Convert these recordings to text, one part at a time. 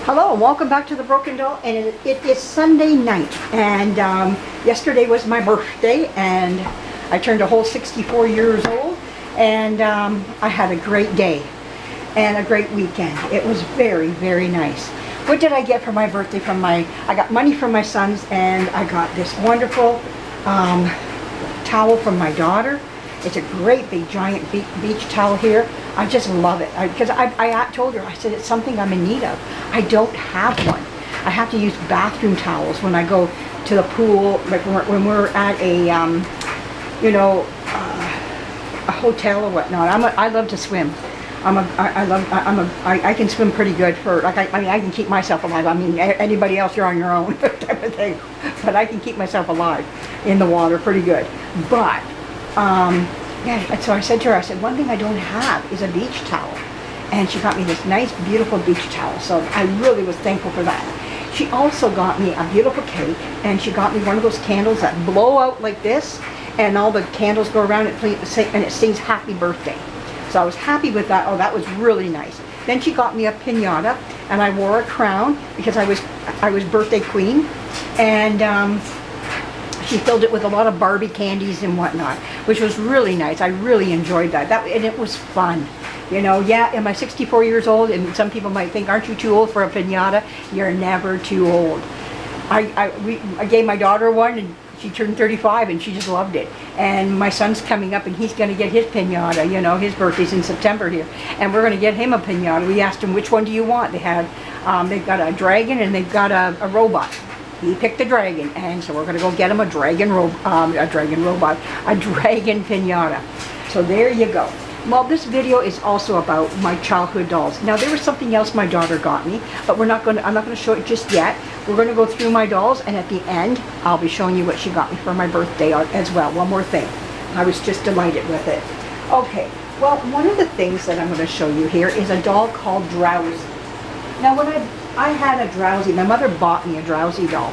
Hello and welcome back to the Broken Doll, and it is Sunday night, and yesterday was my birthday, and I turned a whole 64 years old, and I had a great day and a great weekend. It was very, very nice. What did I get for my birthday? I got money from my sons, and I got this wonderful towel from my daughter. It's a great big giant beach towel here. I just love it because I told her, I said, it's something I'm in need of. I don't have one. I have to use bathroom towels when I go to the pool, like when we're at a a hotel or whatnot. I love to swim. I can swim pretty good for, like, I mean, I can keep myself alive. I mean, anybody else, you're on your own type of thing. But I can keep myself alive in the water pretty good. But yeah, so I said to her, I said, one thing I don't have is a beach towel. And she got me this nice, beautiful beach towel. So I really was thankful for that. She also got me a beautiful cake, and she got me one of those candles that blow out like this, and all the candles go around and it sings happy birthday. So I was happy with that. Oh, that was really nice. Then she got me a piñata, and I wore a crown because I was birthday queen. And she filled it with a lot of Barbie candies and whatnot, which was really nice. I really enjoyed that. And it was fun. You know, yeah, am I 64 years old? And some people might think, aren't you too old for a piñata? You're never too old. I gave my daughter one, and she turned 35, and she just loved it. And my son's coming up, and he's going to get his piñata. You know, his birthday's in September here, and we're going to get him a piñata. We asked him, which one do you want? They've got a dragon, and they've got a robot. He picked a dragon, and so we're going to go get him a dragon piñata. So there you go. Well, this video is also about my childhood dolls. Now, there was something else my daughter got me, but I'm not going to show it just yet. We're going to go through my dolls, and at the end, I'll be showing you what she got me for my birthday as well. One more thing. I was just delighted with it. Okay, well, one of the things that I'm going to show you here is a doll called Drowsy. Now, when I had a Drowsy, my mother bought me a Drowsy doll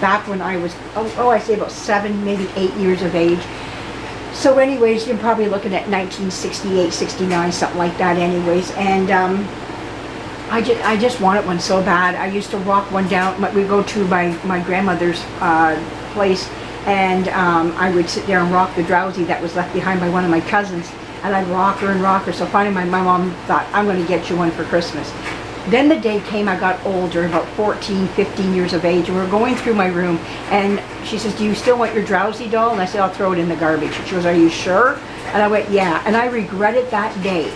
back when I was, I say about 7, maybe 8 years of age. So anyways, you're probably looking at 1968, 69, something like that anyways. And I just wanted one so bad. I used to rock one down. We'd go to my grandmother's place, and I would sit there and rock the Drowsy that was left behind by one of my cousins. And I'd rock her and rock her. So finally my mom thought, I'm going to get you one for Christmas. Then the day came, I got older, about 14, 15 years of age, and we were going through my room, and she says, do you still want your Drowsy doll? And I said, I'll throw it in the garbage. She goes, are you sure? And I went, yeah. And I regretted that day.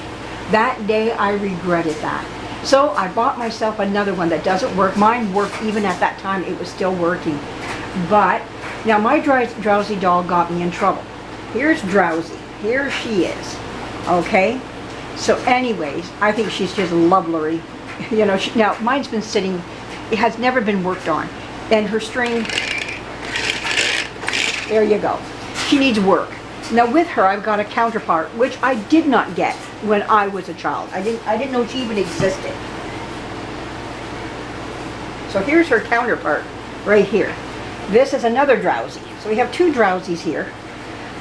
That day, I regretted that. So I bought myself another one that doesn't work. Mine worked even at that time. It was still working. But now my Drowsy doll got me in trouble. Here's Drowsy. Here she is. Okay? So anyways, I think she's just lovely. You know, now mine's been sitting, it has never been worked on, and her string, there you go. She needs work. Now with her, I've got a counterpart, which I did not get when I was a child. I didn't know she even existed. So here's her counterpart right here. This is another Drowsy. So we have two Drowsies here.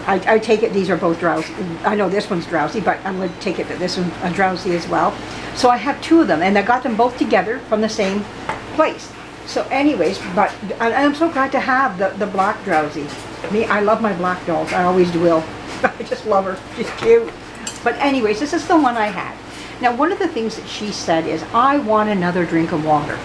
I take it these are both Drowsy. I know this one's Drowsy, but I'm going to take it that this one's a Drowsy as well. So I have two of them, and I got them both together from the same place. So anyways, but I'm so glad to have the black Drowsy. I love my black dolls. I always will. I just love her. She's cute. But anyways, this is the one I had. Now, one of the things that she said is, I want another drink of water.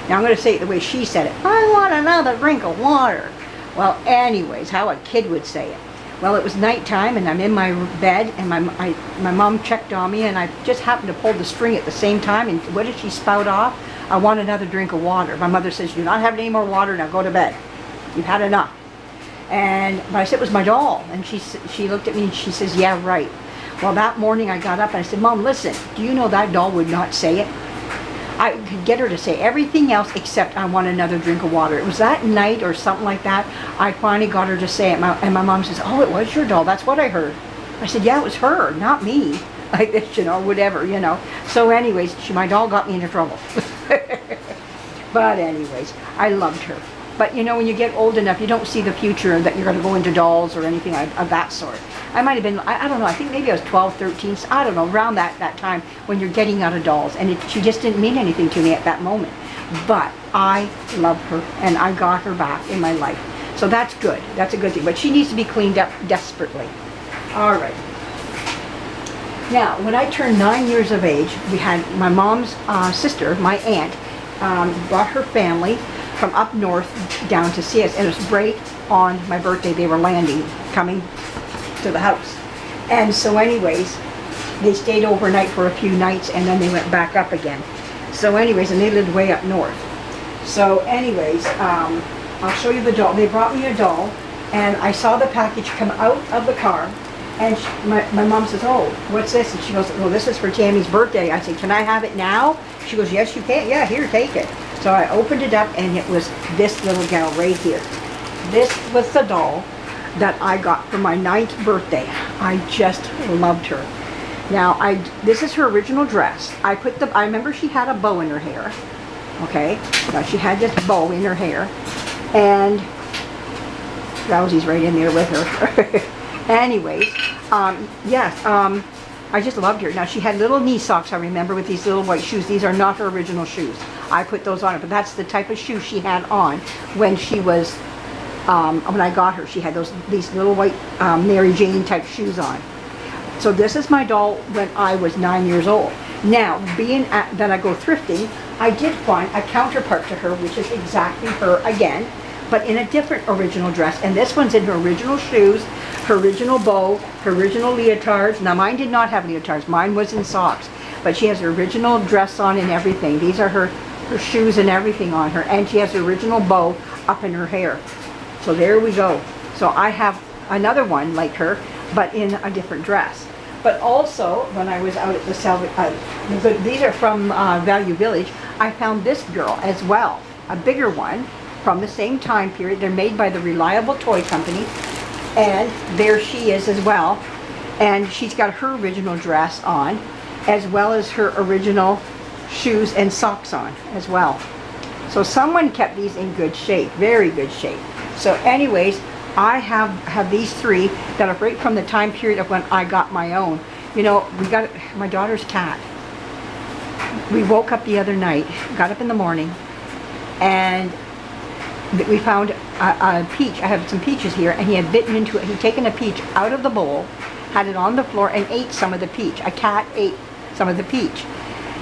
Now, I'm going to say it the way she said it. I want another drink of water. Well, anyways, how a kid would say it. Well, it was nighttime, and I'm in my bed, and my mom checked on me, and I just happened to pull the string at the same time, and what did she spout off? I want another drink of water. My mother says, do not have any more water, now go to bed. You've had enough. But I said, it was my doll, and she looked at me, and she says, yeah, right. Well, that morning I got up, and I said, Mom, listen, do you know that doll would not say it? I could get her to say everything else except I want another drink of water. It was that night or something like that, I finally got her to say it. And my mom says, oh, it was your doll. That's what I heard. I said, yeah, it was her, not me. Like this, you know, whatever, you know. So anyways, my doll got me into trouble. But anyways, I loved her. But you know, when you get old enough, you don't see the future that you're going to go into dolls or anything of that sort. I might have been, I don't know, I think maybe I was 12, 13, I don't know, around that time when you're getting out of dolls. And she just didn't mean anything to me at that moment. But I love her, and I got her back in my life. So that's good. That's a good thing. But she needs to be cleaned up desperately. All right. Now, when I turned 9 years of age, we had my mom's sister, my aunt, brought her family from up north down to see us, and it was right on my birthday. They were landing, coming to the house. And so anyways, they stayed overnight for a few nights, and then they went back up again. So anyways, and they lived way up north. So anyways, I'll show you the doll. They brought me a doll, and I saw the package come out of the car, and my mom says, oh, what's this? And she goes, well, this is for Tammy's birthday. I said, can I have it now? She goes, yes, you can. Yeah, here, take it. So I opened it up, and it was this little gal right here. This was the doll that I got for my 9th birthday. I just loved her. Now, this is her original dress. I remember she had a bow in her hair. Okay, now she had this bow in her hair, and Drowsy's right in there with her. Anyways, yes, I just loved her. Now, she had little knee socks, I remember, with these little white shoes. These are not her original shoes. I put those on her, but that's the type of shoes she had on when she was, when I got her. She had these little white Mary Jane type shoes on. So this is my doll when I was 9 years old. Now, being that I go thrifting, I did find a counterpart to her, which is exactly her again, but in a different original dress. And this one's in her original shoes, her original bow, her original leotards. Now, mine did not have leotards. Mine was in socks. But she has her original dress on and everything. These are her shoes and everything on her. And she has her original bow up in her hair. So there we go. So I have another one like her, but in a different dress. But also, when I was out at the these are from Value Village, I found this girl as well, a bigger one from the same time period. They're made by the Reliable Toy Company, and there she is as well. And she's got her original dress on, as well as her original shoes and socks on as well. So someone kept these in good shape, very good shape. So anyways, I have these three that are right from the time period of when I got my own. You know, we got my daughter's cat. We woke up the other night, got up in the morning, and we found a peach. I have some peaches here, and he had bitten into it. He'd taken a peach out of the bowl, had it on the floor, and ate some of the peach. A cat ate some of the peach.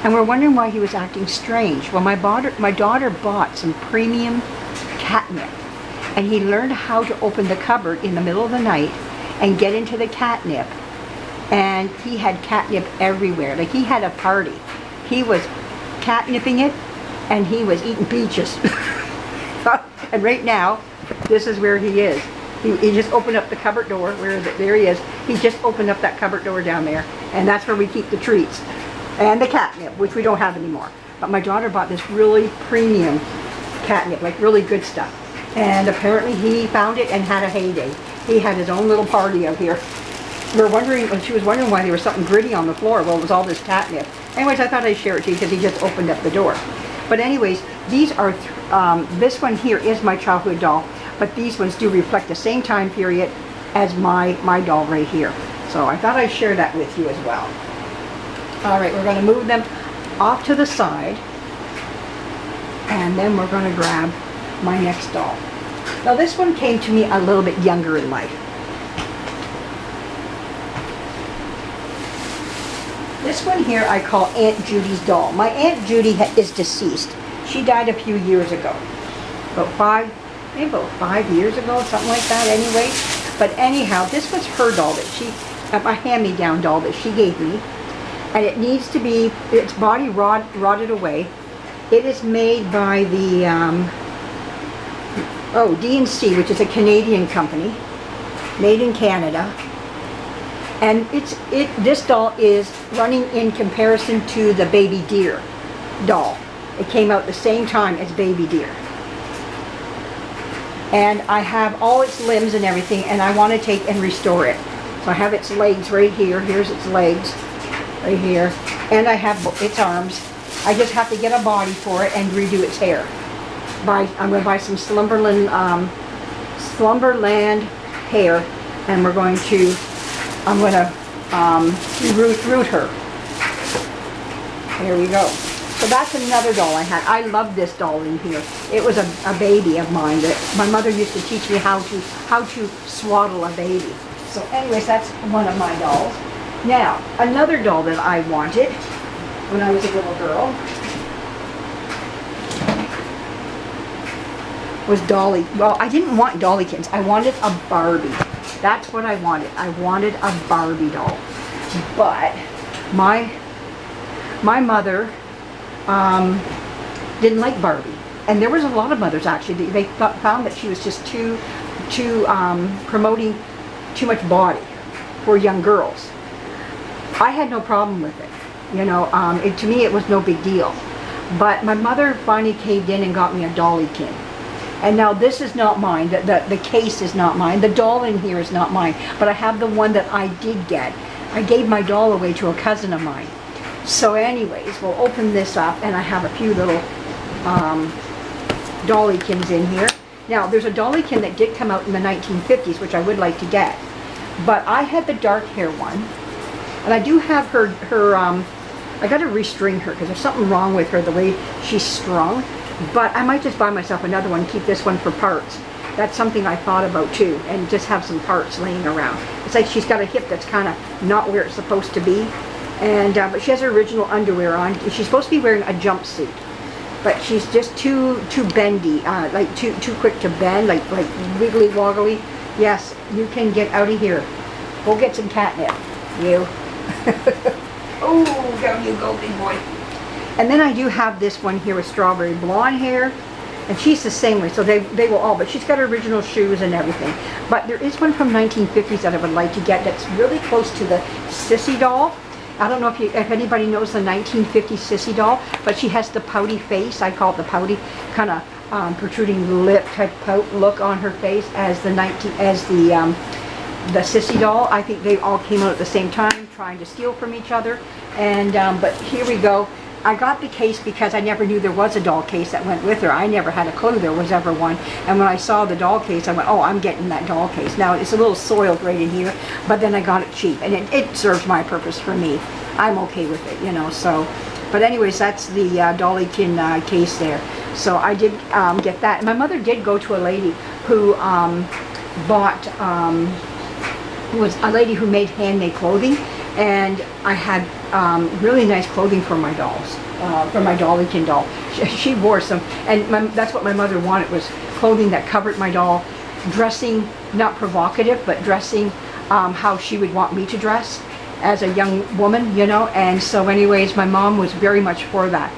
And we're wondering why he was acting strange. Well, my daughter bought some premium catnip. And he learned how to open the cupboard in the middle of the night and get into the catnip. And he had catnip everywhere. Like, he had a party. He was catnipping it, and he was eating peaches. And right now, this is where he is. He just opened up the cupboard door. Where is it? There he is. He just opened up that cupboard door down there. And that's where we keep the treats. And the catnip, which we don't have anymore. But my daughter bought this really premium catnip, like really good stuff. And apparently he found it and had a heyday. He had his own little party out here. She was wondering why there was something gritty on the floor. Well, it was all this catnip. Anyways, I thought I'd share it to you because he just opened up the door. But anyways, these are, this one here is my childhood doll, but these ones do reflect the same time period as my doll right here. So I thought I'd share that with you as well. All right, we're going to move them off to the side, and then we're going to grab my next doll. Now this one came to me a little bit younger in life. This one here I call Aunt Judy's doll. My Aunt Judy is deceased. She died a few years ago. Maybe about 5 years ago, something like that anyway. But anyhow, this was her doll that she, a hand-me-down doll that she gave me. And it needs to be, its body rotted away. It is made by the D&C, which is a Canadian company, made in Canada. And this doll is running in comparison to the Baby Deer doll. It came out the same time as Baby Deer. And I have all its limbs and everything, and I want to take and restore it. So I have its legs right here. Here's its legs right here. And I have its arms. I just have to get a body for it and redo its hair. I'm going to buy some Slumberland hair, and I'm going to root her. There we go. So that's another doll I had. I love this doll in here. It was a baby of mine that my mother used to teach me how to swaddle a baby. So anyways, that's one of my dolls. Now, another doll that I wanted when I was a little girl was Dolly. Well, I didn't want Dollikins. I wanted a Barbie. That's what I wanted. I wanted a Barbie doll. But my mother didn't like Barbie. And there was a lot of mothers actually. They found that she was just too promoting too much body for young girls. I had no problem with it. You know, to me it was no big deal. But my mother finally caved in and got me a Dollikin. And now this is not mine. The case is not mine. The doll in here is not mine. But I have the one that I did get. I gave my doll away to a cousin of mine. So anyways, we'll open this up, and I have a few little Dollikins in here. Now, there's a Dollikin that did come out in the 1950s, which I would like to get. But I had the dark hair one. And I do have her I got to restring her because there's something wrong with her, the way she's strung. But I might just buy myself another one, keep this one for parts. That's something I thought about too, and just have some parts laying around. It's like she's got a hip that's kind of not where it's supposed to be. And but she has her original underwear on. She's supposed to be wearing a jumpsuit, but she's just too bendy, like too quick to bend, like wiggly woggly. Yes, you can get out of here. Go get some catnip, you. Oh, down you go, big boy. And then I do have this one here with strawberry blonde hair, and she's the same way. So they will all, but she's got her original shoes and everything. But there is one from 1950s that I would like to get that's really close to the Sissy doll. I don't know if anybody knows the 1950s Sissy doll, but she has the pouty face. I call it the pouty, kind of protruding lip type pout look on her face as the Sissy doll. I think they all came out at the same time, trying to steal from each other. And but here we go. I got the case because I never knew there was a doll case that went with her. I never had a clue there was ever one. And when I saw the doll case, I went, oh, I'm getting that doll case. Now, it's a little soiled right in here, but then I got it cheap. And it serves my purpose for me. I'm okay with it, you know, so. But anyways, that's the Dollikin case there. So I did get that. And my mother did go to a lady who was a lady who made handmade clothing. And I had really nice clothing for my dolls, for my Dollikin doll. She wore some, and that's what my mother wanted, was clothing that covered my doll, dressing, not provocative, but dressing how she would want me to dress as a young woman, you know. And so anyways, my mom was very much for that,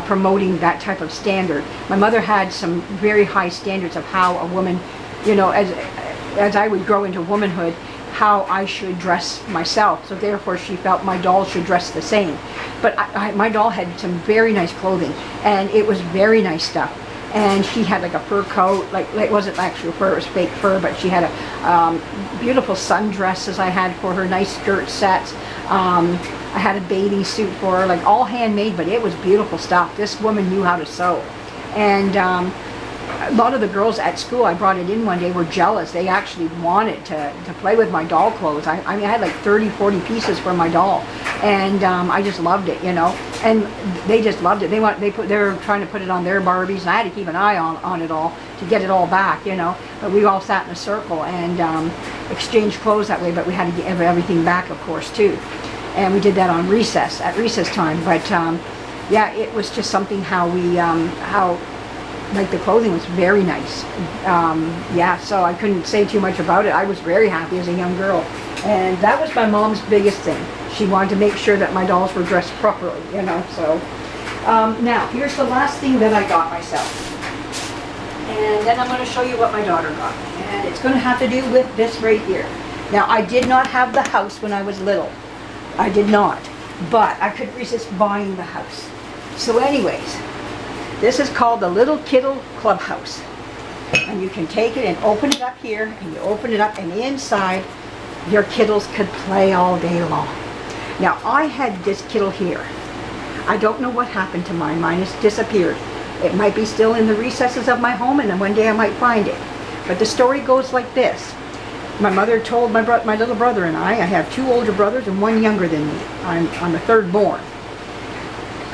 promoting that type of standard. My mother had some very high standards of how a woman, you know, as I would grow into womanhood, how I should dress myself. So therefore she felt my doll should dress the same. But my doll had some very nice clothing, and it was very nice stuff. And she had like a fur coat, like it wasn't actual fur, it was fake fur, but she had a beautiful sundresses I had for her, nice skirt sets. I had a bathing suit for her, like all handmade, but it was beautiful stuff. This woman knew how to sew. And a lot of the girls at school, I brought it in one day, were jealous. They actually wanted to play with my doll clothes. I mean, I had like 30, 40 pieces for my doll. And I just loved it, you know. And they just loved it. They were trying to put it on their Barbies, and I had to keep an eye on it all to get it all back, you know. But we all sat in a circle and exchanged clothes that way, but we had to give everything back, of course, too. And we did that on recess, at recess time. But yeah, it was just something how we, like the clothing was very nice. Yeah, so I couldn't say too much about it. I was very happy as a young girl. And that was my mom's biggest thing. She wanted to make sure that my dolls were dressed properly, you know, so. Now, here's the last thing that I got myself. And then I'm going to show you what my daughter got me. And it's going to have to do with this right here. Now, I did not have the house when I was little. I did not. But I couldn't resist buying the house. So anyways, this is called the Liddle Kiddle Clubhouse. And you can take it and open it up here, and you open it up, and inside, your kiddles could play all day long. Now, I had this kiddle here. I don't know what happened to mine. Mine has disappeared. It might be still in the recesses of my home, and then one day I might find it. But the story goes like this. My mother told my little brother and I have 2 older brothers and 1 younger than me. I'm the 3rd born.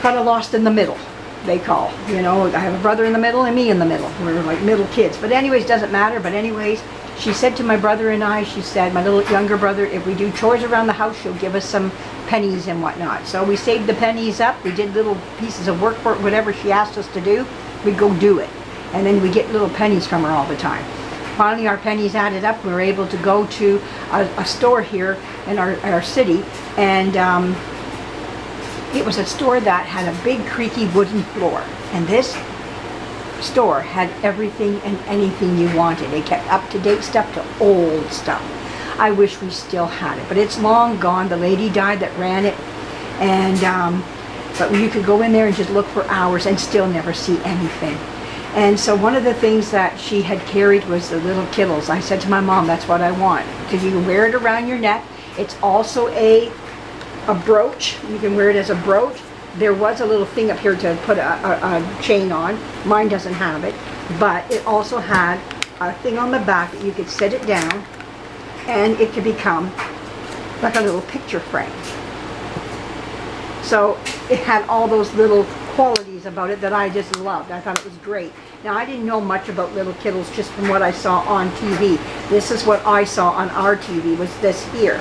Kind of lost in the middle, they call. You know, I have a brother in the middle and me in the middle. We're like middle kids. But anyways, doesn't matter. But anyways, she said to my brother and I, she said, my little younger brother, if we do chores around the house, she'll give us some pennies and whatnot. So we saved the pennies up. We did little pieces of work for whatever she asked us to do. We'd go do it. And then we get little pennies from her all the time. Finally, our pennies added up. We were able to go to a store here in our city. And it was a store that had a big creaky wooden floor. And this store had everything and anything you wanted. They kept up-to-date stuff to old stuff. I wish we still had it, but it's long gone. The lady died that ran it, and but you could go in there and just look for hours and still never see anything. And so one of the things that she had carried was the Liddle Kiddles. I said to my mom, that's what I want, because you can wear it around your neck. It's also a brooch. You can wear it as a brooch. There was a little thing up here to put a chain on. Mine doesn't have it, but it also had a thing on the back that you could set it down, and it could become like a little picture frame. So it had all those little qualities about it that I just loved. I thought it was great. Now, I didn't know much about Liddle Kiddles just from what I saw on TV. This is what I saw on our TV, was this here.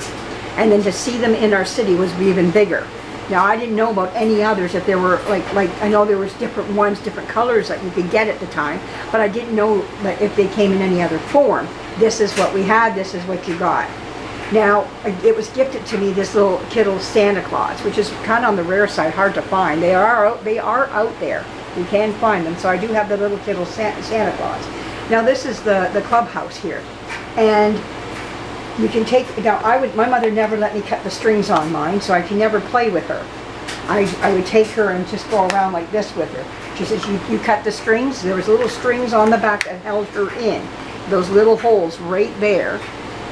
And then to see them in our city was even bigger. Now, I didn't know about any others, if there were, like I know there was different ones, different colors that you could get at the time, but I didn't know that if they came in any other form. This is what we had, this is what you got. Now, it was gifted to me, this little Kiddle Santa Claus, which is kind of on the rare side, hard to find. They are out there. You can find them. So I do have the little Kiddle Santa Claus. Now, this is the clubhouse here. And you can take, now my mother never let me cut the strings on mine, so I can never play with her. I would take her and just go around like this with her. She says, you cut the strings. There was little strings on the back that held her in. Those little holes right there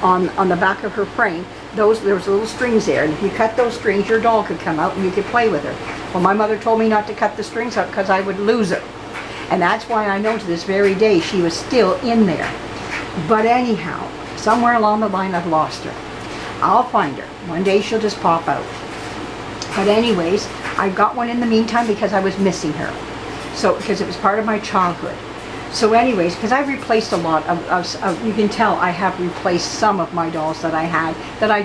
on the back of her frame, there was little strings there, and if you cut those strings, your doll could come out and you could play with her. Well, my mother told me not to cut the strings out because I would lose her. And that's why I know to this very day she was still in there. But anyhow, somewhere along the line I've lost her. I'll find her. One day she'll just pop out. But anyways, I got one in the meantime because I was missing her. So, because it was part of my childhood. So anyways, because I've replaced a lot of, you can tell I have replaced some of my dolls that I had, that I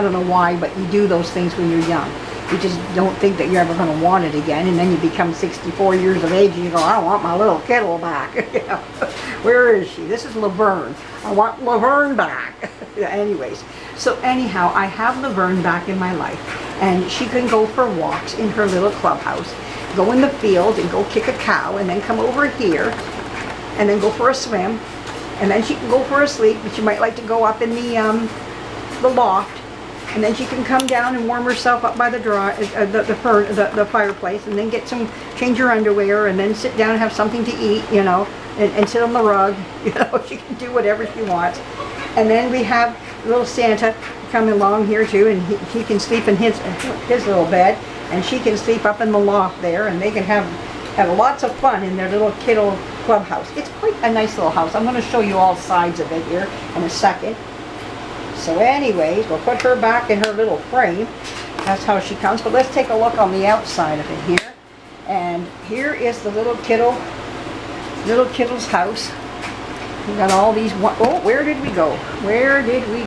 don't know why, but you do those things when you're young. You just don't think that you're ever going to want it again, and then you become 64 years of age and you go, I want my little Kiddle back. You know, where is she? This is Laverne. I want Laverne back. Anyways, so anyhow, I have Laverne back in my life, and she can go for walks in her little clubhouse, go in the field and go kick a cow, and then come over here and then go for a swim, and then she can go for a sleep, but she might like to go up in the loft, and then she can come down and warm herself up by the fireplace, and then change her underwear, and then sit down and have something to eat, you know, and sit on the rug. You know, she can do whatever she wants. And then we have little Santa coming along here too, and he can sleep in his little bed, and she can sleep up in the loft there, and they can have lots of fun in their little Kiddle clubhouse. It's quite a nice little house. I'm going to show you all sides of it here in a second. So anyways, we'll put her back in her little frame. That's how she comes. But let's take a look on the outside of it here. And here is the little Kiddle's house. We got all these, oh, where did we go? Where did we